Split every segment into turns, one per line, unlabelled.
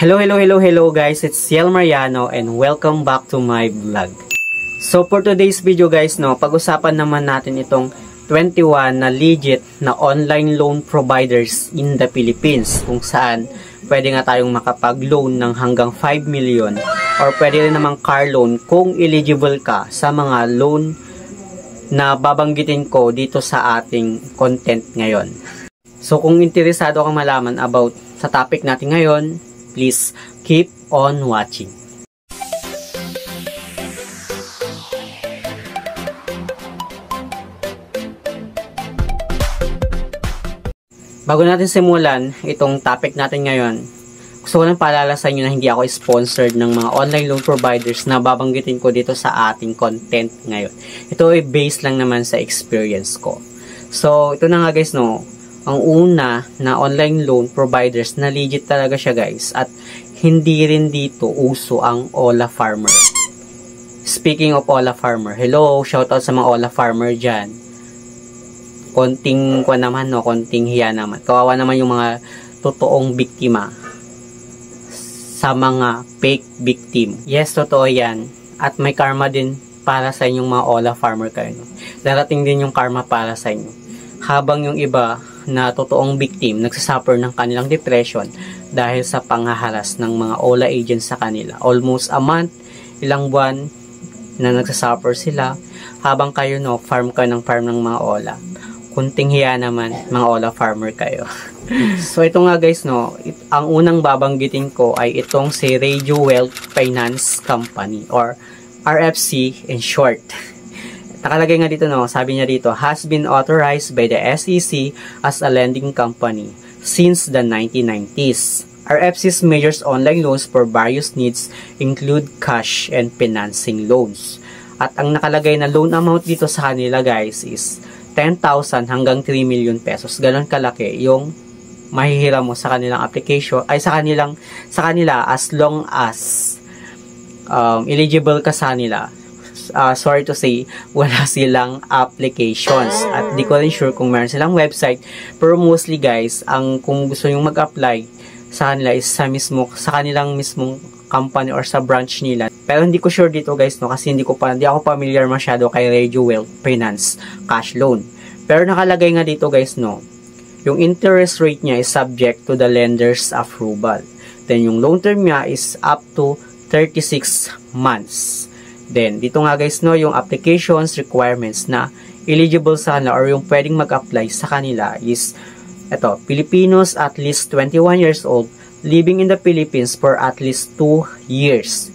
Hello guys, it's Ciel Mariano and welcome back to my vlog. So for today's video guys, pag-usapan naman natin itong 21 na legit na online loan providers in the Philippines, kung saan pwede nga tayong makapag-loan ng hanggang 5 million or pwede rin namang car loan kung eligible ka sa mga loan na babanggitin ko dito sa ating content ngayon. So kung interesado kang malaman about sa topic natin ngayon, please keep on watching. Bago natin simulan itong topic natin ngayon, gusto ko lang paalala sa inyo na hindi ako sponsored ng mga online loan providers na babanggitin ko dito sa ating content ngayon. Ito ay based lang naman sa experience ko. So ito na nga guys, ang una na online loan providers na legit talaga siya guys, at hindi rin dito uso ang Ola Farmer. Speaking of Ola Farmer, hello, shoutout sa mga Ola Farmer dyan. Konting konting hiya naman. Kawawa naman yung mga totoong biktima sa mga fake victim. Yes, totoo yan. At may karma din para sa inyong mga Ola Farmer kayo. Darating din yung karma para sa inyo. Habang yung iba na totoong victim nagsasuffer ng kanilang depression dahil sa panghaharas ng mga Ola agents sa kanila. Almost a month, ilang buwan na nagsasuffer sila habang kayo farm ka ng farm ng mga Ola. Kunting hiya naman, mga Ola Farmer kayo. So ito nga guys, ang unang babanggitin ko ay itong si Radio Wealth Finance Company or RFC in short. Nakalagay nga dito, sabi niya dito, has been authorized by the SEC as a lending company since the 1990s. RFC's measures online loans for various needs include cash and financing loans. At ang nakalagay na loan amount dito sa kanila guys is 10,000 hanggang 3 million pesos. Ganon kalaki yung mahihiram mo sa kanilang application, ay sa kanila as long as eligible ka sa kanila. Sorry to say, wala silang applications at di ko rin sure kung meron silang website, pero mostly guys, kung gusto yung mag-apply sa kanila is sa kanilang mismong company or sa branch nila. Pero hindi ko sure dito guys, kasi hindi ako familiar masyado kay Radio Wealth Finance Cash Loan. Pero nakalagay nga dito guys, yung interest rate niya is subject to the lender's approval. Then yung loan term niya is up to 36 months. Then, dito nga guys, yung applications requirements na eligible sa kanila or yung pwedeng mag-apply sa kanila is, Filipinos at least 21 years old, living in the Philippines for at least 2 years.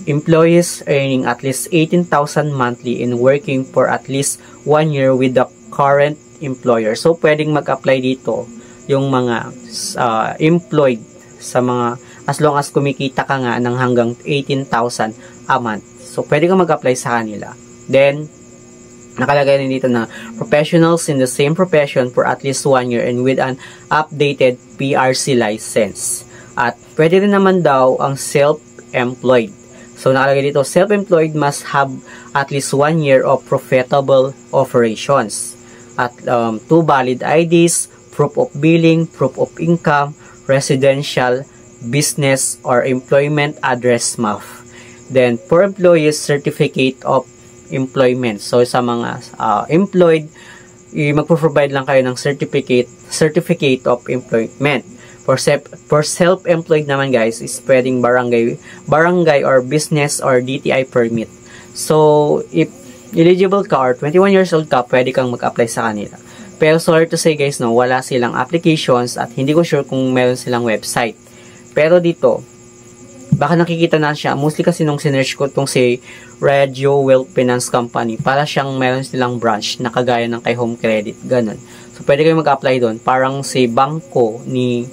Employees earning at least 18,000 monthly and working for at least 1 year with the current employer. So, pwedeng mag-apply dito yung mga employed sa mga, as long as kumikita ka nga ng hanggang 18,000 a month. So, pwede ka mag-apply sa kanila. Then, nakalagay rin dito na professionals in the same profession for at least 1 year and with an updated PRC license. At pwede rin naman daw ang self-employed. So, nakalagay dito, self-employed must have at least 1 year of profitable operations. At 2 valid IDs, proof of billing, proof of income, residential, business, or employment address map. Then, for employees, certificate of employment. So, sa mga employed, magpo-provide lang kayo ng certificate of employment. For self-employed naman guys, is pwedeng barangay or business or DTI permit. So, if eligible ka or 21 years old ka, pwede kang mag-apply sa kanila. Pero sorry to say guys, wala silang applications at hindi ko sure kung meron silang website. Pero dito, baka nakikita na siya. Mostly kasi nung sinearch ko itong si Radio Wealth Finance Company, para siyang meron silang branch na kagaya ng kay Home Credit, ganun. So, pwede kayo mag-apply doon. Parang si Bangko ni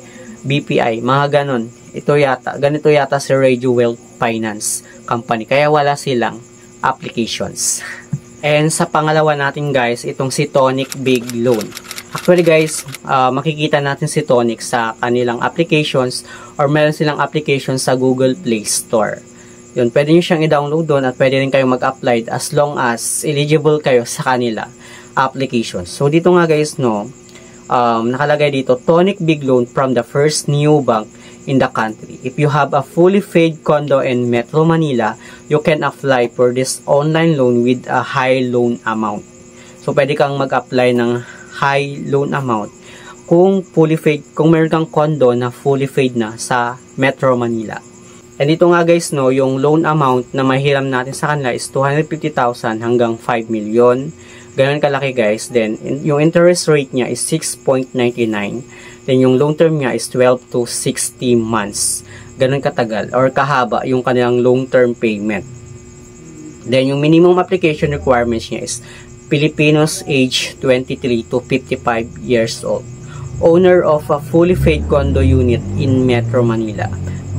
BPI, mga ganun. Ganito yata si Radio Wealth Finance Company. Kaya wala silang applications. And sa pangalawa natin guys, itong si Tonic Big Loan. Actually guys, makikita natin si Tonic sa kanilang applications or meron silang applications sa Google Play Store. Yun, pwede nyo siyang i-download doon at pwede rin kayo mag-apply as long as eligible kayo sa kanila applications. So dito nga guys, nakalagay dito, Tonic Big Loan from the First New Bank in the country. If you have a fully paid condo in Metro Manila, you can apply for this online loan with a high loan amount. So, pwede kang mag-apply ng high loan amount kung fully paid, kung meron kang condo na fully paid na sa Metro Manila. And dito nga guys, no, yung loan amount na mahiram natin sa kanila is 250,000 hanggang 5 million. Ganun kalaki guys. Then, yung interest rate niya is 6.99. Then, yung long term niya is 12 to 60 months. Ganun katagal or kahaba yung kanilang long term payment. Then, yung minimum application requirements niya is Filipinos age 23 to 55 years old. Owner of a fully paid condo unit in Metro Manila.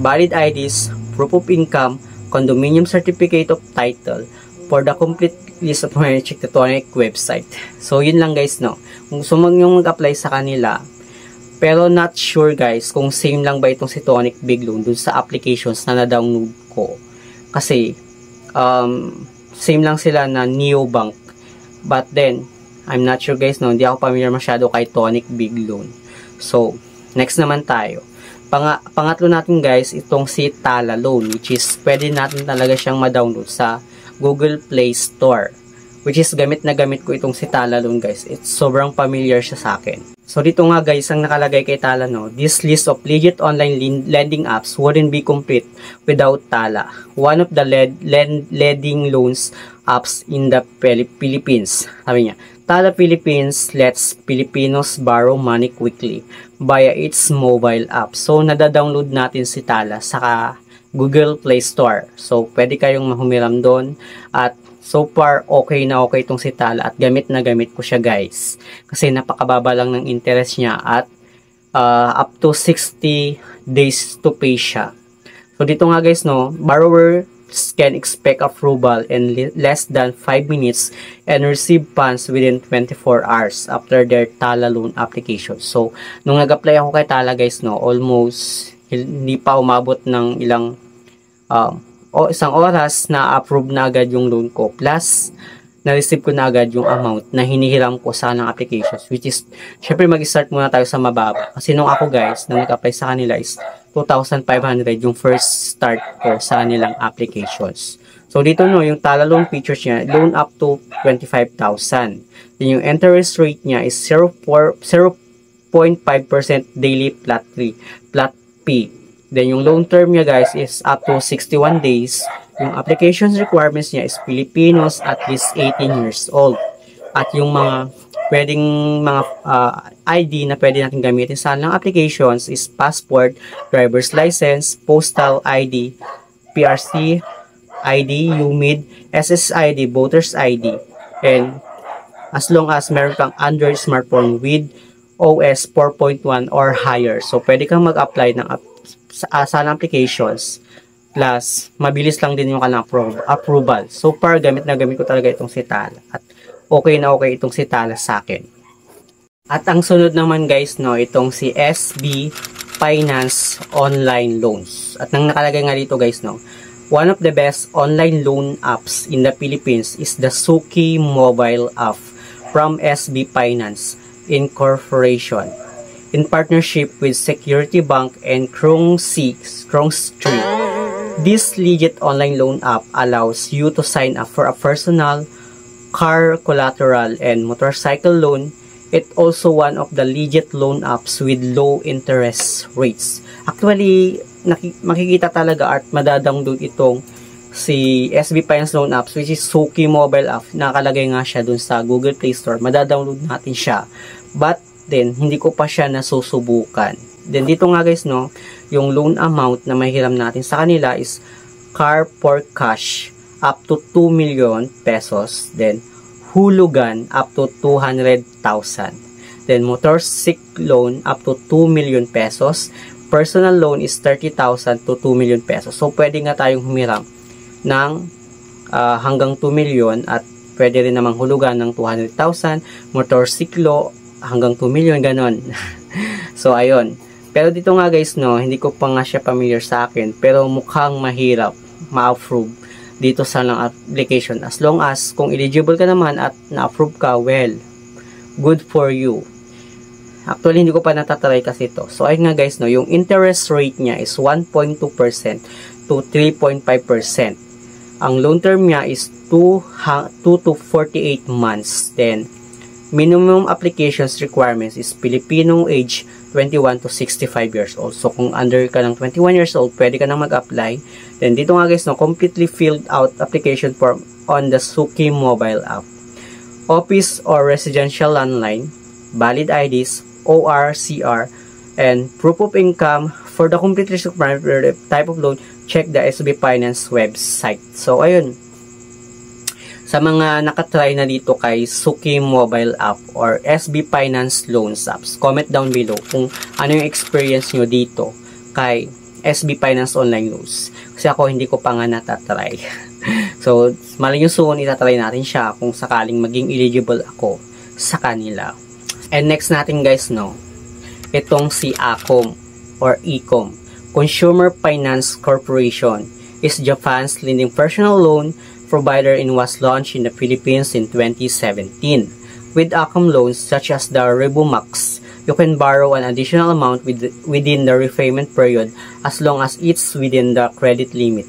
Valid IDs, proof of income, condominium certificate of title. For the complete list of mga check the Tonic website. So, yun lang guys, no. Kung gusto yung mag-apply sa kanila, pero not sure guys kung same lang ba itong si Tonic Big Loan dun sa applications na na-download ko. Kasi, same lang sila na Neobank. But then, I'm not sure guys, no, hindi ako familiar masyado kay Tonic Big Loan. So, next naman tayo. Pangatlo natin guys, itong si Tala Loan, which is pwede natin talaga siyang ma-download sa Google Play Store. Which is gamit na gamit ko itong si Tala Loan guys. It's sobrang familiar siya sa akin. So, dito nga guys, ang nakalagay kay Tala, no, this list of legit online lending apps wouldn't be complete without Tala. One of the lending loans apps in the Philippines. Sabi niya, Tala Philippines lets Filipinos borrow money quickly via its mobile app. So, nada-download natin si Tala sa Google Play Store. So, pwede kayong mahumiram doon. At so far, okay na okay itong si Tala at gamit na gamit ko siya guys. Kasi napakababa lang ng interest niya at up to 60 days to pay siya. So, dito nga guys, no, borrower can expect approval in less than 5 minutes and receive funds within 24 hours after their Tala loan application. So, nung nag-apply ako kay Tala guys, no, almost hindi pa umabot ng isang oras na approve na agad yung loan ko. Plus, na-receive ko na agad yung amount na hinihiram ko sa kanang applications. Which is, syempre mag-start muna tayo sa mababa. Kasi nung ako guys, nung nag-apply sa kanila is 2,500 yung first start ko sa kanilang applications. So, dito no, yung Tala loan features niya, loan up to 25,000. Then, yung interest rate niya is 0.5% daily flat fee. Then, yung loan term niya guys is up to 61 days. Yung applications requirements niya is Filipinos at least 18 years old. At yung mga pwedeng mga ID na pwede natin gamitin sa lang applications is passport, driver's license, postal ID, PRC ID, UMID, SSID, voter's ID. And as long as meron kang Android smartphone with OS 4.1 or higher. So, pwede kang mag-apply ng sa applications. Plus, mabilis lang din yung kanang approval. So far, gamit na gamit ko talaga itong si Tala. At okay na okay itong si Tala sa akin. At ang sunod naman guys, no, itong si SB Finance Online Loans. At nang nakalagay nga dito guys, no, one of the best online loan apps in the Philippines is the Suki mobile app from SB Finance Incorporation in partnership with Security Bank and Krung Street. This legit online loan app allows you to sign up for a personal, car collateral, and motorcycle loan. It's also one of the legit loan apps with low interest rates. Actually, makikita talaga at madadownload itong si SB Finance Loan Apps, which is Suki mobile app. Nakalagay nga siya dun sa Google Play Store. Madadownload natin siya. But then, hindi ko pa siya nasusubukan. Then, dito nga guys, no, yung loan amount na mahiram natin sa kanila is car for cash up to 2 million pesos. Then, hulugan up to 200,000. Then, motorcycle loan up to 2 million pesos. Personal loan is 30,000 to 2 million pesos. So, pwede nga tayong humiram ng hanggang 2 million at pwede rin namang hulugan ng 200,000. Motorsiklo hanggang 2 million, ganon. So, ayun. Pero dito nga guys, no, hindi ko pa nga siya familiar sa akin. Pero mukhang mahirap ma-approve dito sa lang application. As long as kung eligible ka naman at na-approve ka, well, good for you. Actually, hindi ko pa natatry kasi ito. So, ayun nga guys, no, yung interest rate niya is 1.2% to 3.5%. Ang loan term niya is 2 to 48 months. Then, minimum applications requirements is Filipino age 21 to 65 years old. So, kung under ka ng 21 years old, pwede ka na mag-apply. Then, dito nga guys, no, completely filled out application form on the Suki mobile app. Office or residential landline, valid IDs, ORCR, and proof of income. For the complete list of type of loan, check the SB Finance website. So, ayun. Sa mga nakatry na dito kay Suki mobile app or SB Finance loans apps, comment down below kung ano yung experience nyo dito kay SB Finance online loans. Kasi ako hindi ko pa nga natatry. So, malay yung soon itatry natin siya kung sakaling maging eligible ako sa kanila. And next natin guys, no, itong si ACOM or ECOM, Consumer Finance Corporation, is Japan's leading personal loan provider and was launched in the Philippines in 2017. With ACOM loans such as the Rebumax, you can borrow an additional amount within the repayment period as long as it's within the credit limit.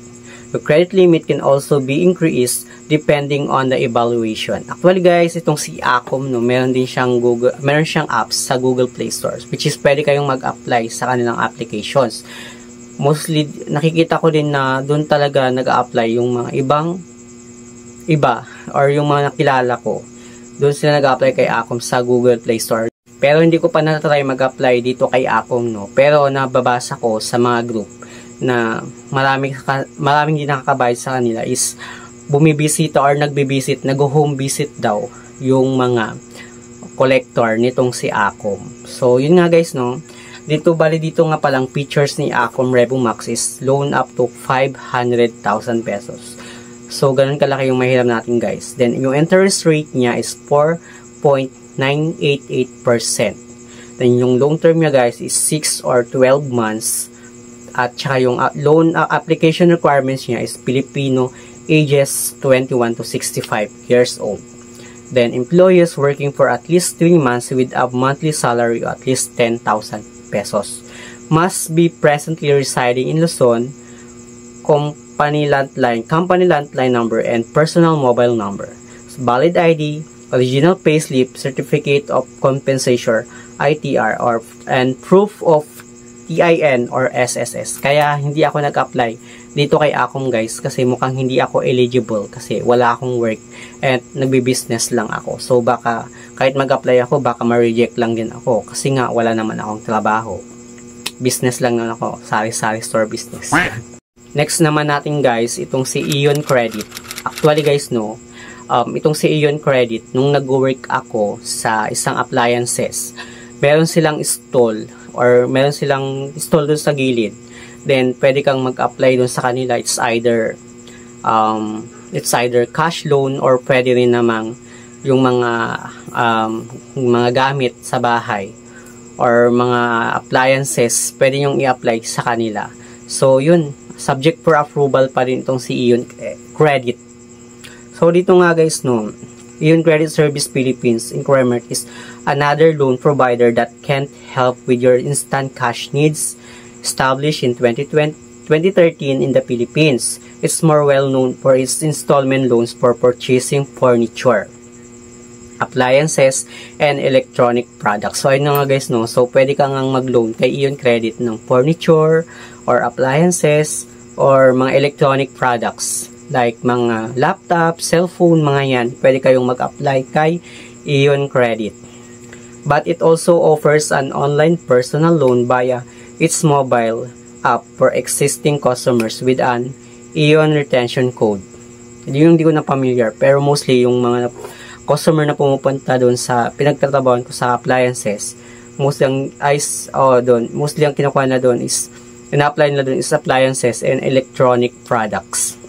The credit limit can also be increased depending on the evaluation. Actually guys, itong si ACOM, no, meron siyang apps sa Google Play Store, which is pwede kayong mag-apply sa kanilang applications. Mostly, nakikita ko din na doon talaga nag-a-apply yung mga iba or yung mga nakilala ko. Doon sila nag-apply kay ACOM sa Google Play Store. Pero hindi ko pa na-try mag-apply dito kay ACOM, no. Pero nababasa ko sa mga group na maraming din nakakabayad sa kanila is bumibisita or nagbibisit, nag-home visit daw yung mga collector nitong si ACOM. So, yun nga guys, no. Dito nga palang features ni ACOM Rebumax is loan up to 500,000 pesos. So, ganun kalaki yung mahiram natin guys. Then, yung interest rate niya is 4.988%. Then, yung long term niya guys is 6 or 12 months. At saka yung loan application requirements niya is Filipino ages 21 to 65 years old. Then, employees working for at least 3 months with a monthly salary of at least 10,000 pesos. Must be presently residing in Luzon. Company landline number and personal mobile number. Valid ID, original payslip, certificate of compensation, ITR, and proof of TIN or SSS. Kaya hindi ako nag-apply dito kay ACOM guys kasi mukhang hindi ako eligible kasi wala akong work at nagbi-business lang ako. So baka kahit mag-apply ako baka ma-reject lang din ako kasi nga wala naman akong trabaho. Business lang naman ako, sari-sari store business. Next naman natin guys, itong si Ion Credit. Actually guys, no, itong si Ion Credit, nung nag-work ako sa isang appliances, meron silang stall or meron silang stall dun sa gilid. Then, pwede kang mag-apply dun sa kanila. It's either cash loan or pwede rin namang yung mga gamit sa bahay or mga appliances, pwede nyong i-apply sa kanila. So, yun. Subject for approval pa rin itong si Ion Credit. So, dito nga guys, no, Ion Credit Service Philippines Incorporated is another loan provider that can help with your instant cash needs. Established in 2013 in the Philippines, it's more well known for its installment loans for purchasing furniture, appliances, and electronic products. So, ayun nga guys, no, so pwede kang mag-loan kay Ion Credit ng furniture or appliances or mga electronic products like mga laptop, cellphone, mga yan. Pwede kayong mag-apply kay Ion Credit. But it also offers an online personal loan via its mobile app for existing customers with an Ion retention code. Yung hindi ko na familiar, pero mostly yung mga customer na pumupunta doon sa pinagtatrabahan ko sa appliances, mostly ang kinukuha na doon is ina-apply na doon is appliances and electronic products.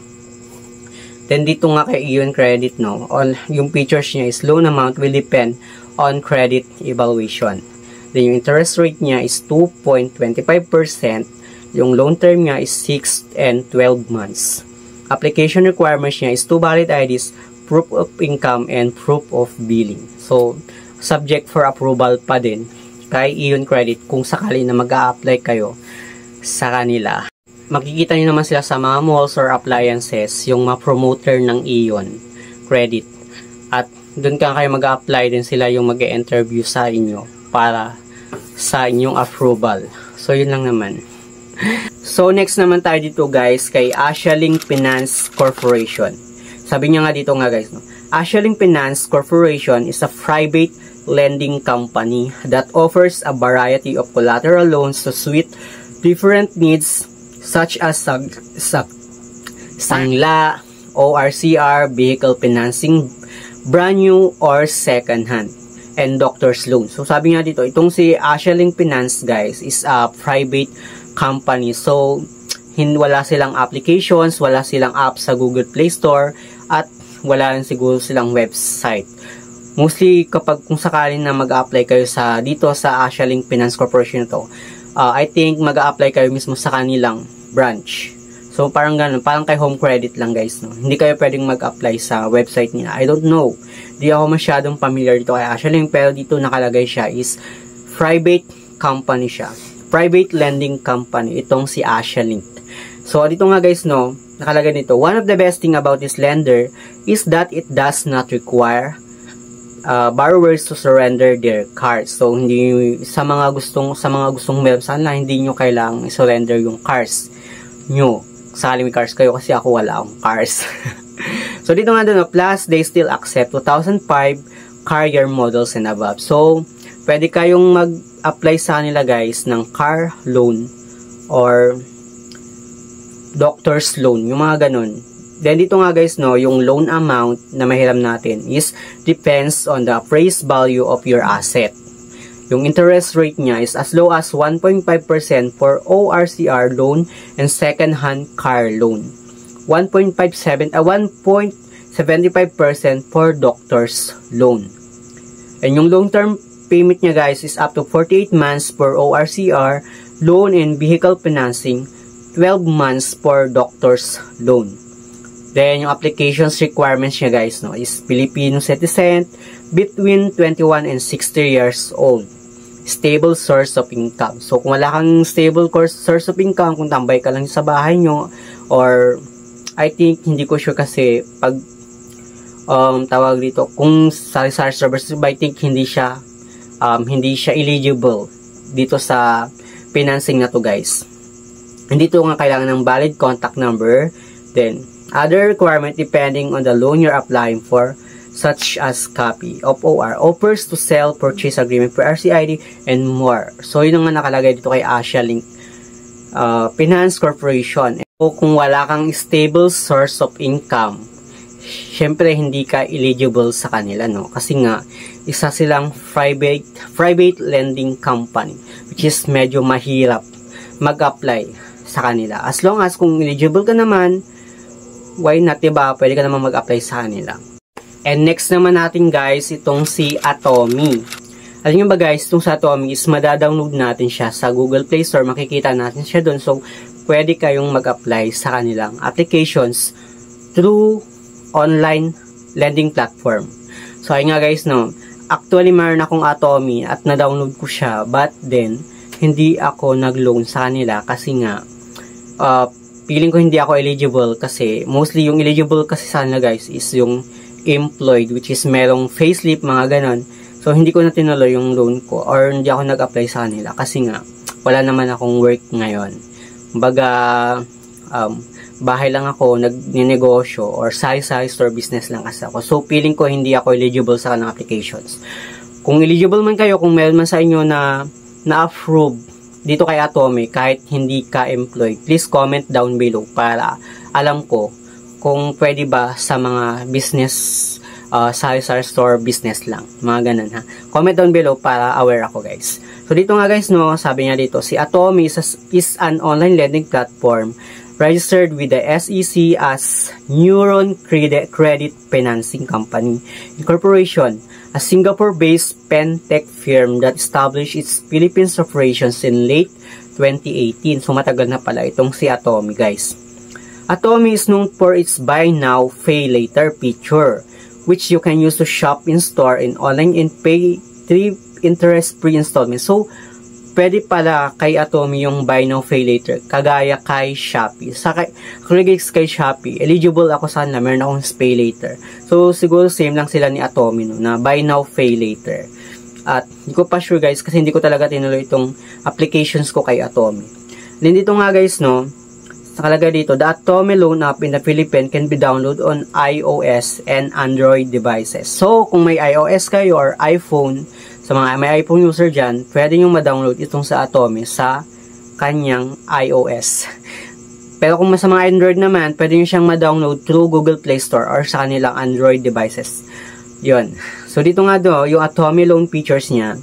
Then dito nga kay Ion Credit, no, yung features niya is loan amount will depend on credit evaluation. Then yung interest rate niya is 2.25%. Yung loan term niya is 6 and 12 months. Application requirements niya is 2 valid IDs, proof of income, and proof of billing. So, subject for approval pa din kay Ion Credit kung sakali na mag-a-apply kayo sa kanila. Makikita niyo naman sila sa mga malls or appliances, yung mga promoter ng Ion Credit. At doon ka kayo mag-a-apply din, sila yung mag-e-interview sa inyo para sa inyong approval. So, yun lang naman. So, next naman tayo dito guys kay Asialink Finance Corporation. Sabi niya nga dito nga guys, no? Asialink Finance Corporation is a private lending company that offers a variety of collateral loans to suit different needs such as sangla, ORCR, vehicle financing, brand new or second hand, and doctor's loan. So sabi nga dito, itong si Asialink Finance guys is a private company. So wala silang applications, wala silang app sa Google Play Store, at wala rin siguro silang website. Mostly kapag kung sakaling na mag-apply kayo dito sa Asialink Finance Corporation to, I think mag-apply kayo mismo sa kanilang branch. So parang ganun, parang kay Home Credit lang guys, no? Hindi kayo pwedeng mag-apply sa website nila. I don't know. Di ako masyadong familiar dito kay Asialink, pero dito nakalagay siya is private company siya. Private lending company itong si Asialink. So dito nga guys, no, nakalagay nito, one of the best thing about this lender is that it does not require borrowers to surrender their cars. So hindi sa mga gustong meron sana, hindi nyo kailangang surrender yung cars nyo. Sakali may cars kayo, kasi ako wala akong cars. So dito nga doon, plus they still accept 2005 car year models and above. So pwede kayong mag-apply sa kanila guys ng car loan or doctor's loan, yung mga ganun. Then dito nga guys, no, yung loan amount na mahiram natin is depends on the appraised value of your asset. Yung interest rate niya is as low as 1.5% for ORCR loan and second-hand car loan. 1.75% for doctor's loan. And yung long term payment niya guys is up to 48 months for ORCR loan and vehicle financing, 12 months for doctor's loan. Then, yung applications requirements niya guys, no, is Filipino citizen, between 21 and 60 years old. Stable source of income. So, kung wala kang stable source of income, kung tambay ka lang sa bahay nyo, or, I think, hindi ko sure kasi, pag, tawag dito, kung sa services, I think, hindi siya eligible dito sa financing na to guys. Hindi to nga kailangan ng valid contact number. Then, other requirement depending on the loan you're applying for, such as copy of OR, offers to sell, purchase agreement for RCID, and more. So, yun nga nakalagay dito kay Asialink Finance Corporation. O kung wala kang stable source of income, syempre hindi ka eligible sa kanila, no? Kasi nga, isa silang private lending company, which is medyo mahirap mag-apply sa kanila. As long as kung eligible ka naman, why not, diba? Pwede ka naman mag-apply sa kanila. And next naman natin guys, itong si Atomy. Alam nyo ba guys, itong si Atomy is madadownload natin siya sa Google Play Store. Makikita natin siya doon. So, pwede kayong mag-apply sa kanilang applications through online lending platform. So, ayun nga guys, no. Actually, meron akong Atomy at na-download ko siya. But then, hindi ako nag-loan sa kanila kasi nga, feeling ko hindi ako eligible kasi mostly yung eligible kasi sa kanila guys is yung employed, which is merong facelift, mga ganon. So, hindi ko na tinuloy yung loan ko or hindi ako nag-apply sa kanila kasi nga, wala naman akong work ngayon. Baga, bahay lang ako, nag-negosyo or sari-sari store business lang kasi ako. So, feeling ko hindi ako eligible sa kanang applications. Kung eligible man kayo, kung meron man sa inyo na na-approve dito kay Atomy, kahit hindi ka employed, please comment down below para alam ko kung pwede ba sa mga business, sari-sari store business lang. Mga ganun ha. Comment down below para aware ako guys. So dito nga guys, no, sabi niya dito, si Atomy is an online lending platform registered with the SEC as Neuron Credit Financing Company Incorporation, a Singapore-based fintech firm that established its Philippines operations in late 2018. So matagal na pala itong si Atomy guys. Atomy is known for its buy now, pay later feature, which you can use to shop in store and online and pay interest-free installment. So, pwede pala kay Atomy yung buy now, pay later. Kagaya kay Shopee. Kay Shopee, eligible ako sa kanila. Meron akong pay later. So, siguro same lang sila ni Atomy, no, na buy now, pay later. At, hindi ko pa sure guys, kasi hindi ko talaga tinuloy itong applications ko kay Atomy. Then, dito nga guys, no, nakalagay dito, the Atomy loan app in the Philippines can be downloaded on iOS and Android devices. So, kung may iOS kayo or iPhone, sa mga may iPhone user dyan, pwede nyo ma-download itong sa Atomy sa kanyang iOS. Pero kung sa mga Android naman, pwede nyo siyang ma-download through Google Play Store or sa kanilang Android devices. Yun. So, dito nga yung Atomy loan features niya,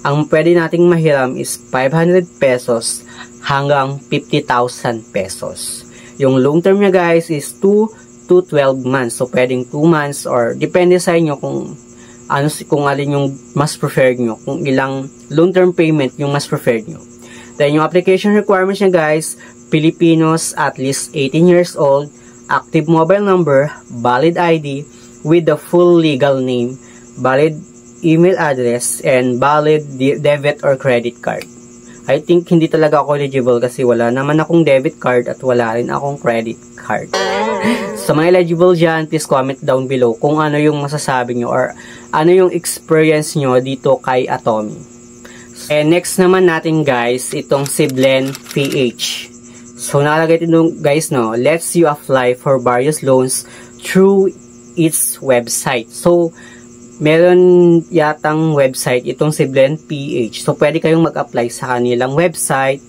ang pwede nating mahiram is 500 pesos hanggang 50,000 pesos. Yung long term niya guys is 2 to 12 months. So, pwedeng 2 months or depende sa inyo kung alin yung mas preferred nyo. Kung ilang long term payment yung mas preferred nyo. Then, yung application requirements niya guys, Filipinos at least 18 years old, active mobile number, valid ID with the full legal name, valid email address, and valid debit or credit card. I think hindi talaga ako eligible kasi wala naman akong debit card at wala rin akong credit card. Sa mga eligible dyan, please comment down below kung ano yung masasabi nyo or ano yung experience nyo dito kay Atomy. And next naman natin guys, itong si Blend PH. So nakalagay dito guys, no, lets you apply for various loans through its website. So, meron yatang website itong si Blend PH. So, pwede kayong mag-apply sa kanilang website.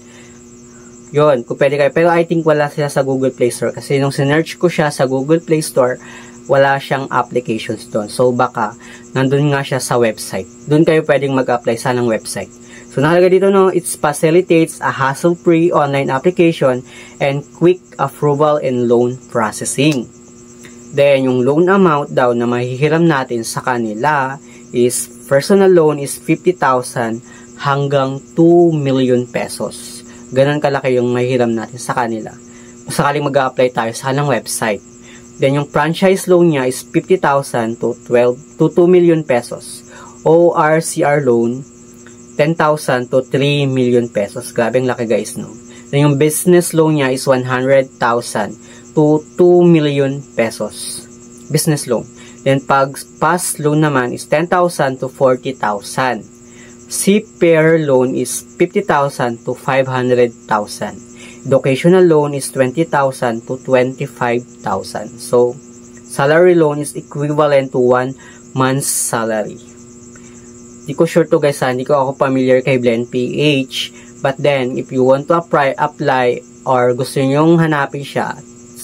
Yun, kung pwede kayo. Pero I think wala sila sa Google Play Store. Kasi nung sinerch ko siya sa Google Play Store, wala siyang applications doon. So, baka nandun nga siya sa website. Doon kayo pwedeng mag-apply sa ng website. So, nakalagay dito, no, it facilitates a hassle-free online application and quick approval and loan processing. Then, yung loan amount daw na mahihiram natin sa kanila is, personal loan is 50,000 hanggang 2 million pesos. Ganun kalaki yung mahihiram natin sa kanila. Sakaling mag-a-apply tayo sa kanilang website. Then, yung franchise loan niya is 50,000 to 2 million pesos. ORCR loan, 10,000 to 3 million pesos. Grabe ang laki guys, no? Then, yung business loan niya is 100,000 to 2 million pesos. Business loan. Then, pag pass loan naman is 10,000 to 40,000. C-pair loan is 50,000 to 500,000. Educational loan is 20,000 to 25,000. So, salary loan is equivalent to 1 month's salary. Di ko sure to guys, hindi ko ako familiar kay Blend PH. But then, if you want to apply or gusto nyong hanapin siya,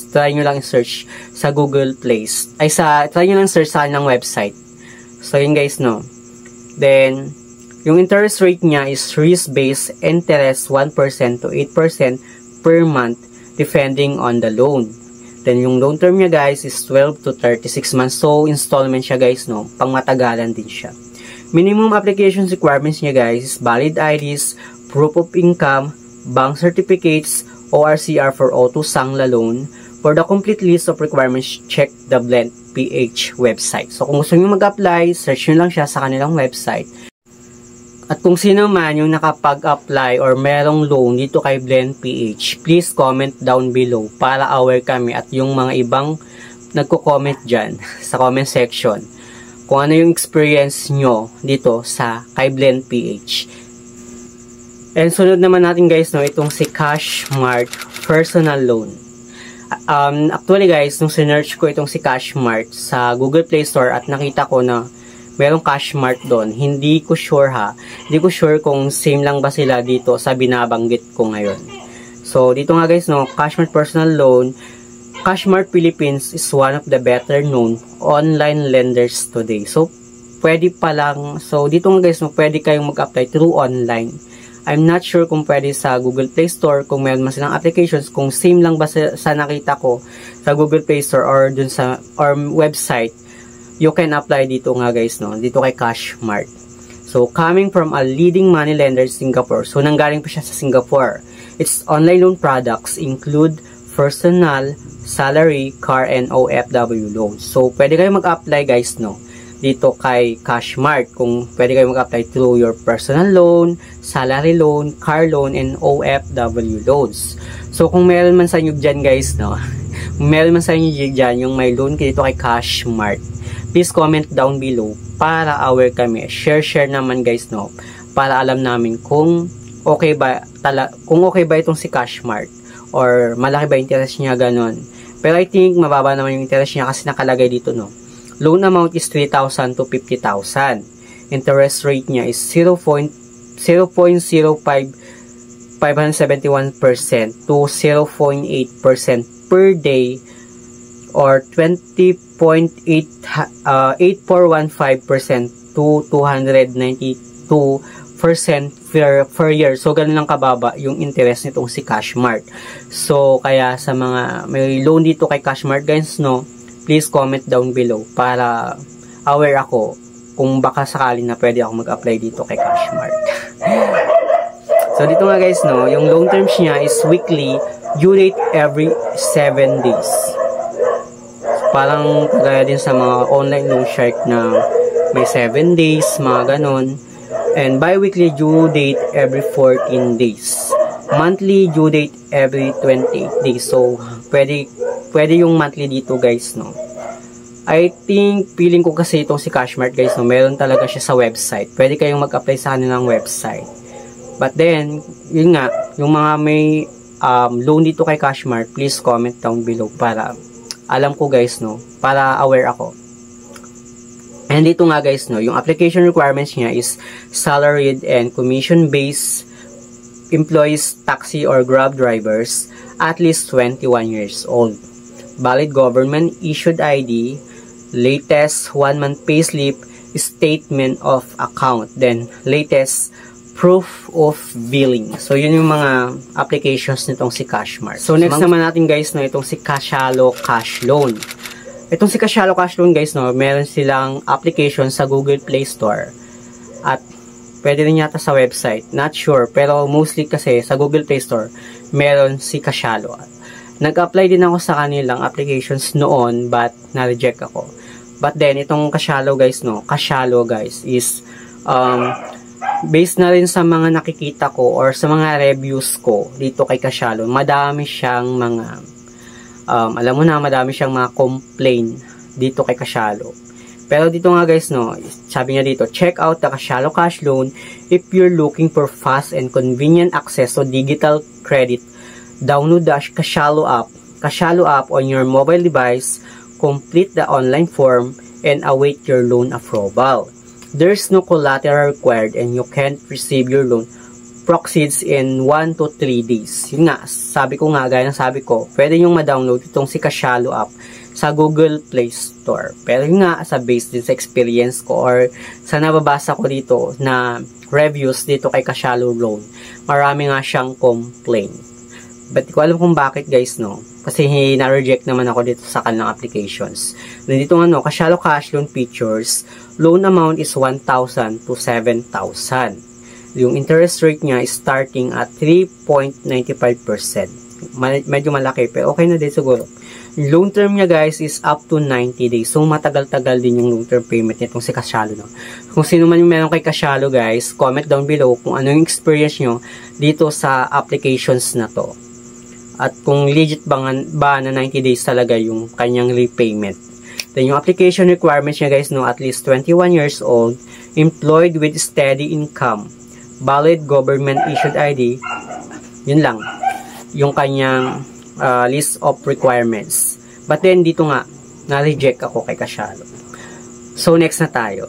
try nyo lang search sa Google Play. Try nyo lang search sa kanilang website. So, yun guys, no. Then, yung interest rate niya is risk-based interest 1% to 8% per month depending on the loan. Then, yung loan term niya guys is 12 to 36 months. So, installment siya guys, no. Pangmatagalan din siya. Minimum application requirements niya guys is valid IDs, proof of income, bank certificates, ORCR for auto Sangla loan. For the complete list of requirements, check the Blend PH website. So, kung gusto nyo mag-apply, search nyo lang siya sa kanilang website. At kung sino man yung nakapag-apply or merong loan dito kay Blend PH, please comment down below para aware kami at yung mga ibang nagko-comment dyan sa comment section kung ano yung experience nyo dito sa kay Blend PH. And sunod naman natin guys, no, itong si Cashmart Personal Loan. Actually guys, nung sinerch ko itong si Cashmart sa Google Play Store at nakita ko na merong Cashmart doon, hindi ko sure hindi ko sure kung same lang ba sila dito sa binabanggit ko ngayon. So, dito nga guys, no, Cashmart Personal Loan, Cashmart Philippines is one of the better known online lenders today. So, pwede pa lang, so dito nga guys, no, pwede kayong mag-apply through online. I'm not sure kung pwede sa Google Play Store, kung meron man silang applications, kung same lang ba sa nakita ko sa Google Play Store or dun sa website, you can apply dito nga guys, no, dito kay Cashmart. So, coming from a leading money lender in Singapore. So, nanggaling pa siya sa Singapore. Its online loan products include personal, salary, car, and OFW loans. So, pwede kayo mag-apply guys, no. dito kay Cashmart kung pwede kayo mag-apply through your personal loan, salary loan, car loan, and OFW loans. So kung meron man sa inyo dyan guys, no, meron man sa inyo dyan yung may loan dito kay Cashmart, please comment down below para aware kami. Share naman guys, no, para alam namin kung okay ba itong si Cashmart or malaki ba interest niya, ganon. Pero I think mababa naman yung interest niya kasi nakalagay dito, no. Loan amount is 3,000 to 50,000. Interest rate niya is 0.0571% to 0.8% per day or 8415% to 292% per year. So, ganun lang kababa yung interest nitong si Cashmart. So, kaya sa mga may loan dito kay Cashmart guys, no, please comment down below para aware ako kung baka sakali na pwede ako mag-apply dito kay Cashmart. So, dito nga guys, no, yung loan terms niya is weekly, due date every 7 days. Parang kagaya din sa mga online loan shark na may 7 days, mga ganon. And bi-weekly due date every 14 days. Monthly due date every 28 days. So, pwede yung monthly dito guys, no. I think, feeling ko kasi itong si Cashmart guys, no, meron talaga siya sa website. Pwede kayong mag-apply sa kanilang website. But then, yun nga, yung mga may loan dito kay Cashmart, please comment down below para alam ko guys, no, para aware ako. And dito nga guys, no, yung application requirements niya is salaried and commission-based employees, taxi or grab drivers, at least 21 years old. Valid government issued ID, latest 1-month payslip, statement of account, then latest proof of billing. So, yun yung mga applications nitong si Cashmart. So, next naman natin guys, no, itong si Cashalo Cash Loan. Itong si Cashalo Cash Loan guys, no, meron silang application sa Google Play Store. At pwede rin yata sa website. Not sure. Pero mostly kasi sa Google Play Store, meron si Cashalo. Nag-apply din ako sa kanilang applications noon, but na-reject ako. But then, itong Cashalo guys, no, Cashalo guys is based na rin sa mga nakikita ko or sa mga reviews ko dito kay Cashalo. Madami siyang mga alam mo na, madami siyang mga complaint dito kay Cashalo. Pero dito nga guys, no, sabi niya dito, check out the Cashalo Cash Loan if you're looking for fast and convenient access to digital credit. Download the Cashalo app on your mobile device, complete the online form, and await your loan approval. There's no collateral required and you can't receive your loan proceeds in 1 to 3 days. Yun nga, sabi ko nga, gaya ng sabi ko, pwede yung ma-download itong si Cashalo app sa Google Play Store. Pero yun nga, sa based din sa experience ko or sa nababasa ko dito na reviews dito kay Cashalo Loan, marami nga siyang complaint. But di ko alam kung bakit guys, no? Kasi na-reject naman ako dito sa kanilang applications. Dito nga, no, Cashalo Cash Loan features, loan amount is 1,000 to 7,000. Yung interest rate niya is starting at 3.95%. Medyo malaki, pero okay na din siguro. Yung loan term niya guys is up to 90 days. So, matagal-tagal din yung loan term payment nitong si Cashalo, no? Kung sino man yung meron kay Cashalo guys, comment down below kung ano yung experience nyo dito sa applications na to. At kung legit ba na 90 days talaga yung kanyang repayment. Then yung application requirements niya guys, no, at least 21 years old, employed with steady income, valid government issued ID, yun lang, yung kanyang list of requirements. But then dito nga, na-reject ako kay Cashalo. So next na tayo.